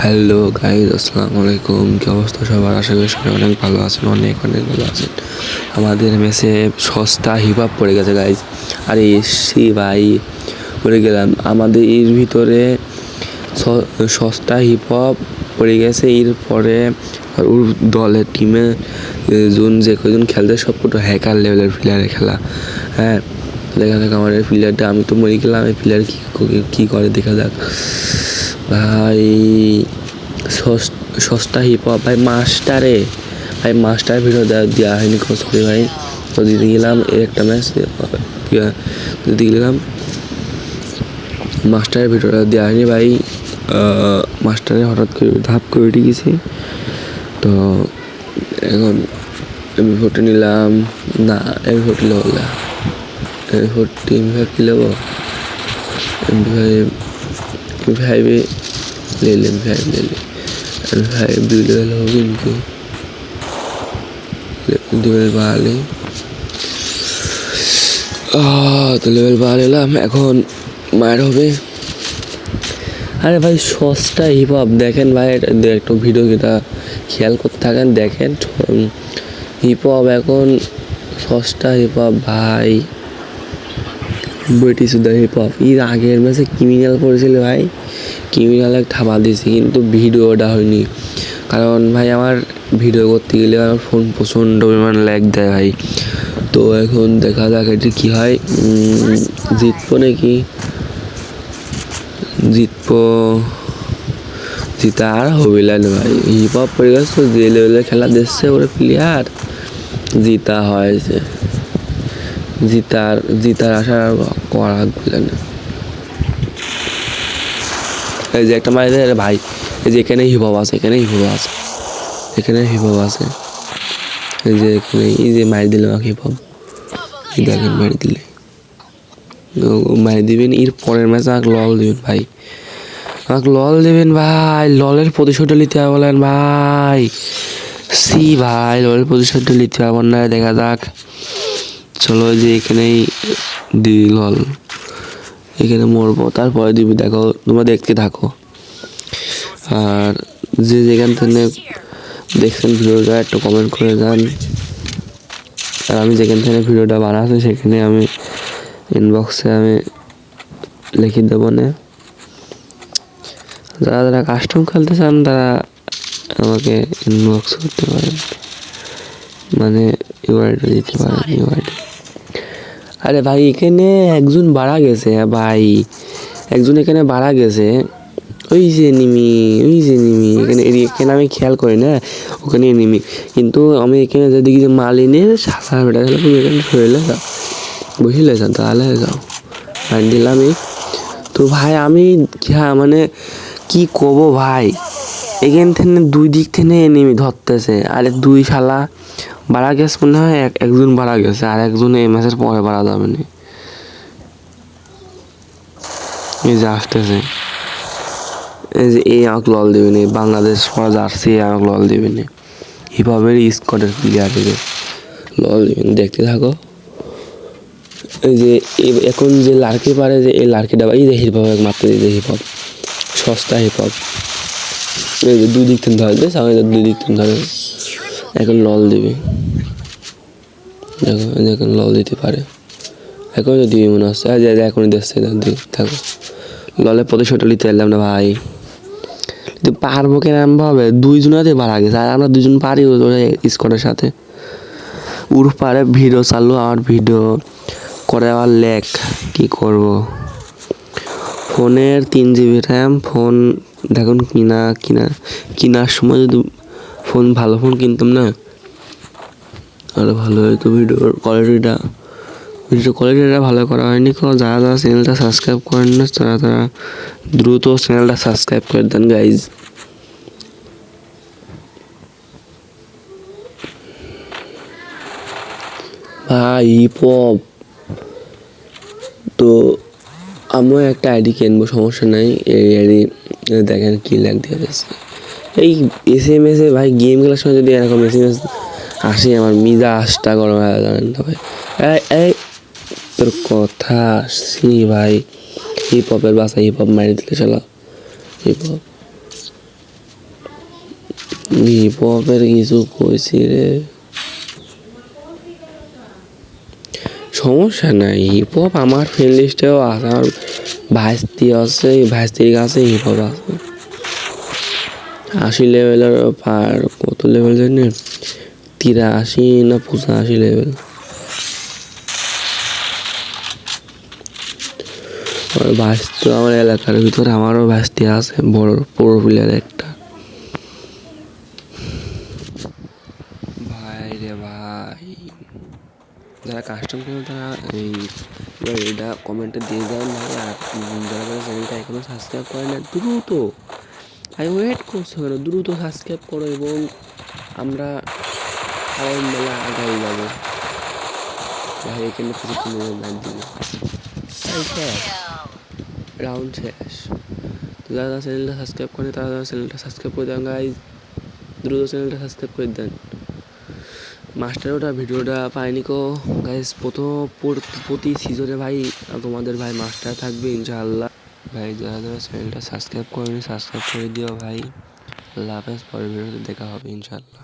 Hello guys, আসসালামু আলাইকুম। কি অবস্থা সবার? আশা করি সবাই অনেক ভালো আছেন, অনেক ভালো আছেন। আমাদের মেসে সস্তা হিপহপ পড়ে গেছে গাইজ। আরে এসছি ভাই, পড়ে গেলাম। আমাদের এর ভিতরে সস্তা হিপহপ পড়ে গেছে। এরপরে ওর দলের টিমে যে কজন খেলতে সব কত হ্যাকার লেভেলের প্লেয়ারে খেলা। হ্যাঁ, দেখা যাক আমার এই প্লেয়ারটা। আমি তো মরে গেলাম, এই প্লেয়ার কী করে দেখা যাক ভাই। সস্তা হিপহপ ভাই, মাস্টার ভিডিও দেওয়া হয়নি, সরি ভাই। তো দিতে গেলাম একটা ম্যাচ দিতে গেলাম, মাস্টারের ভিডিওটা দেওয়া হয়নি ভাই। মাস্টারে হঠাৎ করে ধাপ করে উঠে গেছি। তো এখন এমনি ফটো নিলাম না, এমনি ফটো নেবো না, এমনি ফটো এমনি কি নেবো, এমনি ফাইভে লে ভাই 2 লেভেল হবে, কিন্তু লেভেল বাড়ালে তো লেভেল বাড়ালাম, এখন মায়ের হবে। আরে ভাই সস্তা হিপহপ দেখেন ভাই, একটু ভিডিও যেটা খেয়াল করতে থাকেন, দেখেন হিপহপ এখন সস্তা হিপহপ ভাই, ব্রিটিশ হিপহপ। এর আগের ম্যাচে ক্রিমিনাল করেছিল ভাই, ক্রিমিনাল এক থাবা দিয়েছে, কিন্তু ভিডিওটা হয়নি। কারণ ভাই আমার ভিডিও করতে গেলে আমার ফোন প্রচণ্ড পরিমাণ ল্যাগ দেয় ভাই। তো এখন দেখা যাক এটা কী হয়, জিতবো নাকি, জিতা আর হবে না ভাই। হিপহপ পড়ে গেছে তো, যে লেভেলে খেলা দিচ্ছে ওরা প্লেয়ার, জিতা হয়েছে, জিতার আশা আর করা গেল না। এই যে একটা মারি দেয় ভাই, এই যে এখানে হিপহপ আছে, এখানে হিপহপ আছে, এই যে এখানে, এই যে মারি দিলাম হিপহপ, এই দেখেন মারি দিলে মারি দিবেন। এর পরের ম্যাচে আমাকে লল দিবেন ভাই, ললের প্রতিশোধটা নিতে হবে বলেন ভাই। ভাই ললের প্রতিশোধটা নিতে হবে না, দেখা যাক। চলো যে এখানেই দিই লল, এখানে মরবো, তারপরে দিবি, দেখো তোমরা দেখতে থাকো। আর যে যেখান থেকে দেখছেন ভিডিওটা একটু কমেন্ট করে যান। আর আমি যেখান থেকে ভিডিওটা বানাচ্ছি সেখানে আমি ইনবক্সে আমি লিখে দেবো না। যারা কাস্টম খেলতে চান তারা আমাকে ইনবক্স করতে পারেন, মানে ইউআইডি দিতে পারেন, ইউআইডি। আরে ভাই এখানে একজন বাড়া গেছে ভাই, এখানে বাড়া গেছে, ওই যে নিমি এখানে আমি খেয়াল করি না, ওখানে নিমি। কিন্তু আমি এখানে যে দেখি যে মালিনের সাদা বেটা গেলে, তুমি এখানে শরীরে যাও, বুঝলে যাও, তাহলে যাও ভাই দিলামই। তো ভাই আমি মানে কি কব ভাই, এখান থেকে 2 দিক থেকে এনিমি ধরতেছে, আরে 2 শালা বাড়া গেছে, মনে হয় একজন বাড়া গেছে, আর একজন এই ম্যাচের পরে বাড়া যাবে না। এই যে আসতেছে, এই যে এই আমাকে লল দেবে না, বাংলাদেশ জার্সি আমাকে লল দেবে না, হিপহপের স্কোয়াডের প্লেয়ার লল দেবেন, দেখতে থাকো। এই যে এখন যে লার্কি পারে, যে এই লার্কিটা, এই যে হিপহপ মারতে দিয়েছে, হিপহপ সস্তা হিপহপ, এই যে 2 দিক থেকে ধরে বেশ, আমি 2 দিক থেকে ধরে এখন লল দেবে, দেখো লল দিতে পারে, এখন তো দিবি মনে হচ্ছে, এখনই দেখছে, থাকো। ললের প্রতিশোধটা নিতে এলাম না ভাই, কিন্তু পারবো কেন ভাবে, 2 জনাতে মারা গেছে, আর আমরা 2 জন পারি স্কোয়াডের সাথে। উর পারে ভিডিও চালু, আমার ভিডিও করে আবার ল্যাগ, কি করব। ফোনের 3 GB র্যাম, ফোন দেখুন কেনার সময় যদি ভালো ফোন কিনতাম না, আরো ভালো হয়তো। ভিডিওর কোয়ালিটিটা ভালো করা হয়নি। যারা চ্যানেলটা সাবস্ক্রাইব করেন না, তারা দ্রুত চ্যানেলটা সাবস্ক্রাইব করে দেন গাইজ। ভাই হিপহপ তো আমিও একটা আইডি কিনবো, সমস্যা নাই। এই আইডি দেখেন কি ল্যাগ দিয়ে দিচ্ছে, এই SMS এ ভাই গেম খেলার সময় যদি এরকম SMS আসে, আমার মিজাজটা গরম হয়ে জানেন না ভাই। এই তোর কথা ভাই, হিপহপের বাসা, হিপহপ মারি দিলে চলো, হিপহপ হিপ হপের কিছু কইছি রে, সমস্যা নাই। হিপ হপ আমার ফ্রেন্ড লিস্টেও আছে, আমার ভাইস্তি আছে, ভাইস্তির কাছে হিপ হপ আছে 80 লেভেলের পার, কত লেভেল জানি 83 না 85 লেভেল। ভাইস্তি আমার এলাকার ভিতরে আমারও ভাইস্তি আছে, বড় প্রো প্লেয়ার একটা। ভাই রে ভাই, যারা কাস্টম করে তারা এই এটা কমেন্টে দিয়ে দেন ভাই। আর যারা যারা চ্যানেলটা এখনও সাবস্ক্রাইব করে না, দ্রুত ভাই ওয়েট করছো কেন, দ্রুত সাবস্ক্রাইব করো এবং আমরা আরও মেলা আগাই যাবো ভাই। এখানে কিছু লাইন দিবে রাউন্ড শেষ। তো যারা যারা চ্যানেলটা সাবস্ক্রাইব করে তারা যারা চ্যানেলটা সাবস্ক্রাইব করে দেন গাইজ, দ্রুত চ্যানেলটা সাবস্ক্রাইব করে দেন। মাস্টার ওটা ভিডিওটা পাইনি কো গাইজ, প্রতি সিজনে ভাই তোমাদের ভাই মাস্টার থাকবে ইনশাআল্লাহ। ভাই যারা যারা চ্যানেলটা সাবস্ক্রাইব করেনি সাবস্ক্রাইব করে দিও ভাই। আল্লাহ হাফেজ, পরের ভিডিওতে দেখা হবে ইনশাআল্লাহ।